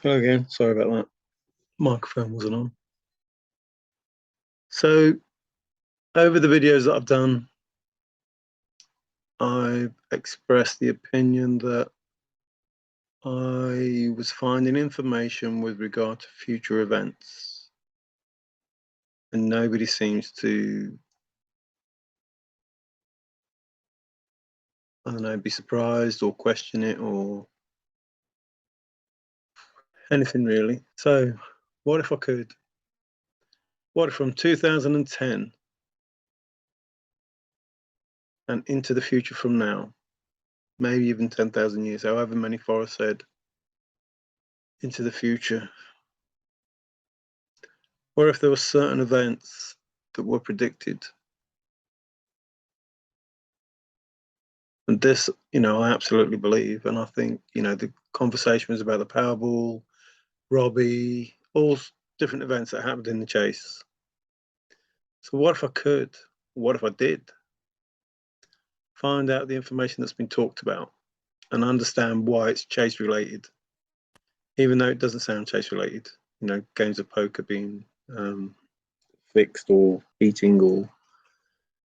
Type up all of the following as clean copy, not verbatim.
Hello again. Sorry about that. Microphone wasn't on. So, over the videos that I've done, I've expressed the opinion that I was finding information with regard to future events, and nobody seems to, I don't know, be surprised or question it or anything really. So, what if I could? What if from 2010 and into the future from now, maybe even 10,000 years, however many Forrest said, into the future, or if there were certain events that were predicted? And this, I absolutely believe. And I think, the conversation was about the Powerball, Robbie, all different events that happened in the chase. So what if I could? What if I did? Find out the information that's been talked about and understand why it's chase related, even though it doesn't sound chase related. Games of poker being fixed or eating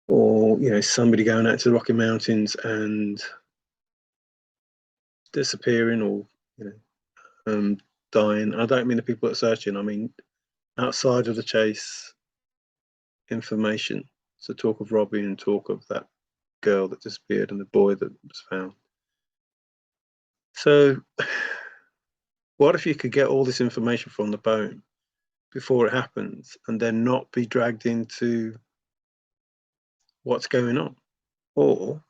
or somebody going out to the Rocky Mountains and disappearing or dying. I don't mean the people that are searching. I mean outside of the chase information. So talk of Robbie and talk of that girl that disappeared and the boy that was found. So what if you could get all this information from the poem before it happens and then not be dragged into what's going on? Or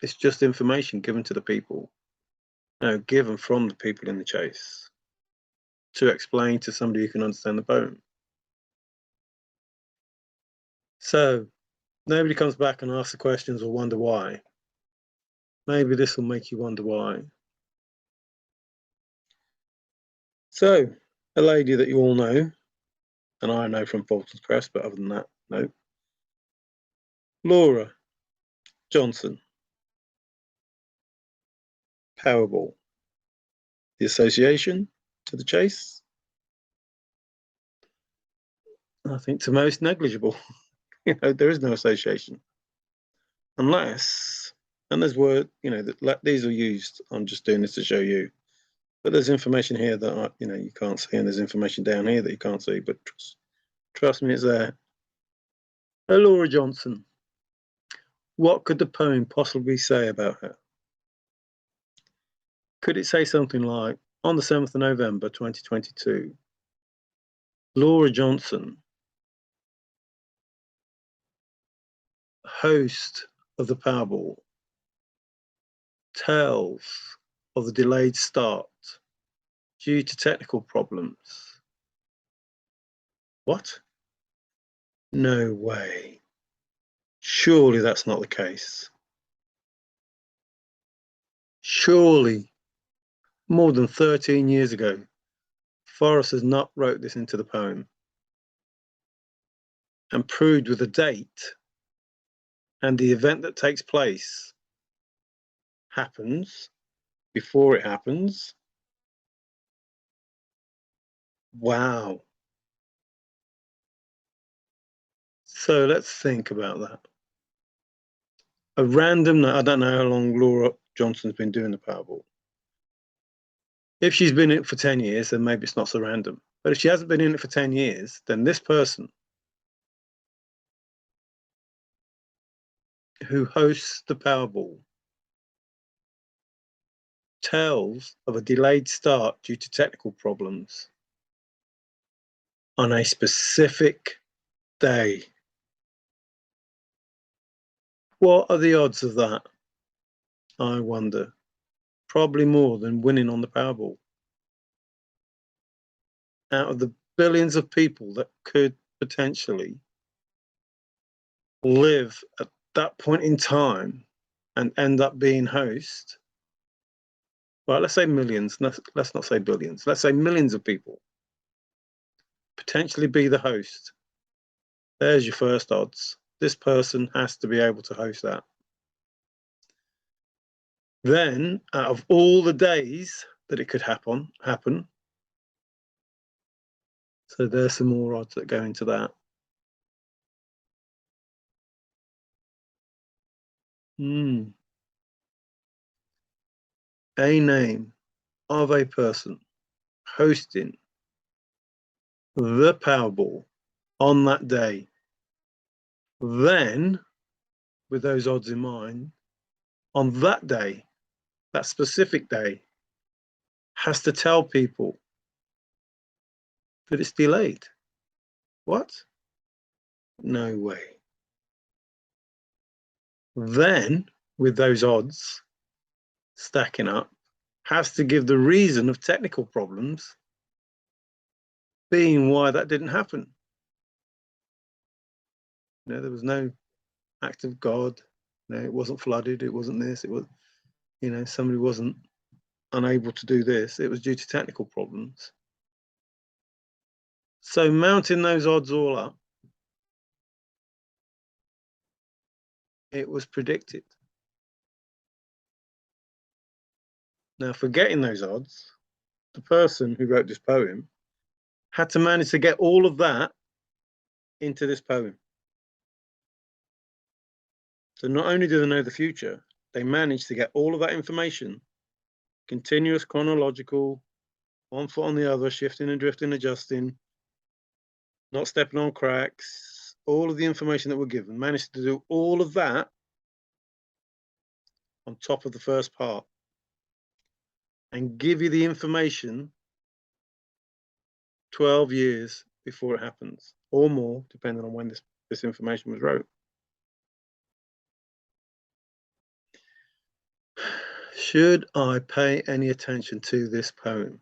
it's just information given to the people, given from the people in the chase to explain to somebody who can understand the poem. So nobody comes back and asks the questions or wonder why. Maybe this will make you wonder why. So, a lady that you all know, and I know from Fulton's Press, but other than that, no. Laura Johnson, Powerball. The association to the chase? I think to most negligible. There is no association. Unless, and there's word, that these are used, I'm just doing this to show you, but there's information here that, you can't see, and there's information down here that you can't see, but trust me, it's there. Laura Johnson. What could the poem possibly say about her? Could it say something like, on the 7th of November 2022, Laura Johnson, host of the Powerball, tells of the delayed start due to technical problems? What? No way. Surely that's not the case. Surely, more than 13 years ago, Forrest has not wrote this into the poem and proved with a date and the event that takes place happens before it happens. Wow. So let's think about that. A random, I don't know how long Laura Johnson's been doing the Powerball. If she's been in it for 10 years, then maybe it's not so random. But if she hasn't been in it for 10 years, then this person who hosts the Powerball tells of a delayed start due to technical problems on a specific day. What are the odds of that? I wonder. Probably more than winning on the Powerball. Out of the billions of people that could potentially live at that point in time and end up being host, well, let's say millions, let's not say billions, let's say millions of people potentially be the host. There's your first odds. This person has to be able to host that. Then, out of all the days that it could happen, So there's some more odds that go into that. A name of a person hosting the Powerball on that day. Then, with those odds in mind, on that day, that specific day, has to tell people that it's delayed. What? No way. Then, with those odds stacking up, has to give the reason of technical problems being why that didn't happen. You know, there was no act of God. No, it wasn't flooded. It wasn't this. It was, you know, somebody wasn't unable to do this. It was due to technical problems. So mounting those odds all up, it was predicted. Now, forgetting those odds, the person who wrote this poem had to manage to get all of that into this poem. So not only do they know the future, they managed to get all of that information, continuous, chronological, one foot on the other, shifting and drifting, adjusting, not stepping on cracks, all of the information that we're given, managed to do all of that on top of the first part and give you the information 12 years before it happens, or more, depending on when this information was wrote. Should I pay any attention to this poem?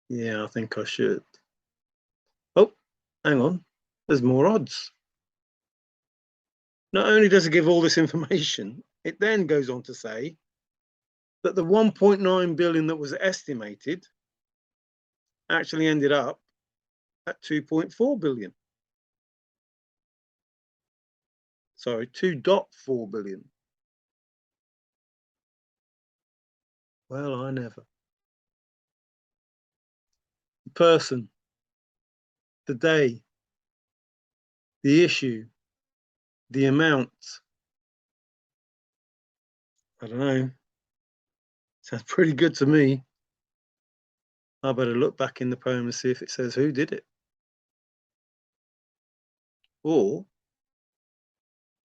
Yeah, I think I should. Oh, hang on. There's more odds. Not only does it give all this information, it then goes on to say that the 1.9 billion that was estimated actually ended up at 2.4 billion. Sorry, 2.4 billion. Well, I never. The person, the day, the issue, the amount. I don't know. Sounds pretty good to me. I better look back in the poem and see if it says who did it. Or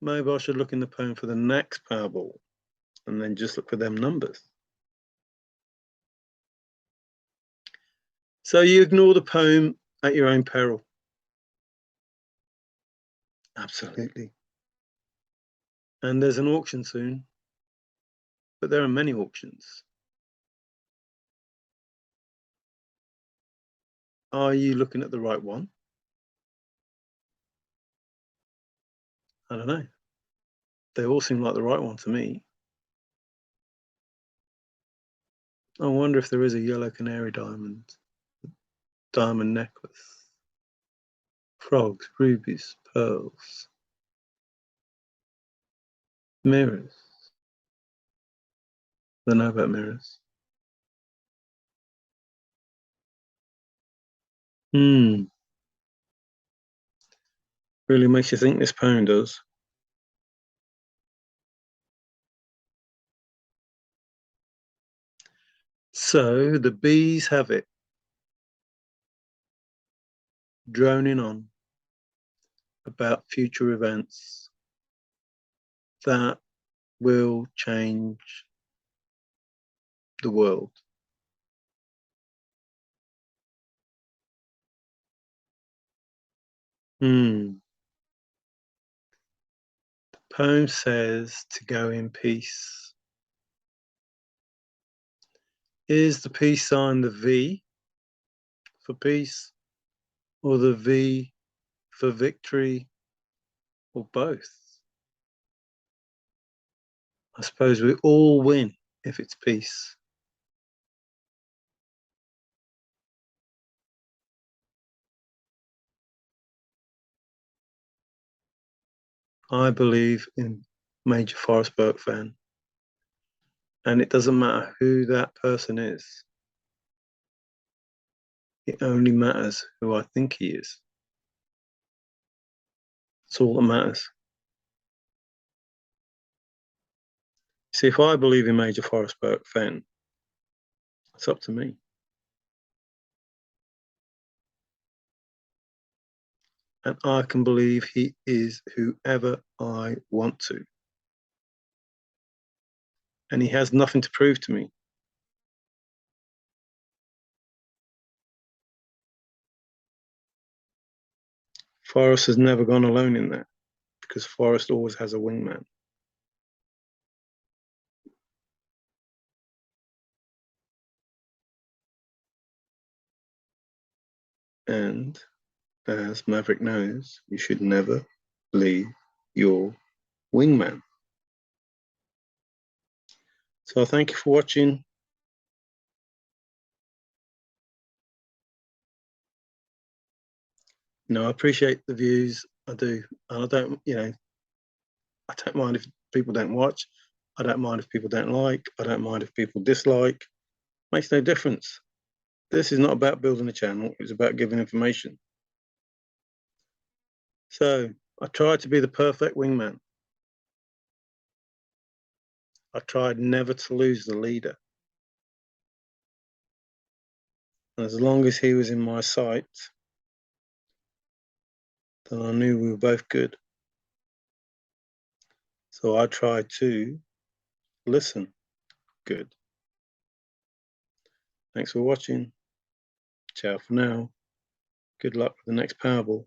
maybe I should look in the poem for the next Powerball and then just look for them numbers. So you ignore the poem at your own peril. Absolutely. And there's an auction soon, but there are many auctions. Are you looking at the right one? I don't know. They all seem like the right one to me. I wonder if there is a yellow canary diamond necklace, frogs, rubies, pearls, mirrors. I don't know about mirrors. Really makes you think, this poem does. So the bees have it, droning on about future events that will change the world. The poem says to go in peace. Is the peace sign the V for peace, or the V for victory, or both? I suppose we all win if it's peace. I believe in Major Forrest Fenn, and it doesn't matter who that person is. It only matters who I think he is. It's all that matters. See, if I believe in Major Forrest Fenn, it's up to me. And I can believe he is whoever I want to. And he has nothing to prove to me. Forrest has never gone alone in that, because Forrest always has a wingman. And as Maverick knows, you should never leave your wingman. So thank you for watching. I appreciate the views. I do. And I don't, I don't mind if people don't watch. I don't mind if people don't like. I don't mind if people dislike. Makes no difference. This is not about building a channel. It's about giving information. So I tried to be the perfect wingman. I tried never to lose the leader. And as long as he was in my sight, then I knew we were both good. So I tried to listen good. Thanks for watching. Ciao for now. Good luck with the next Powerball.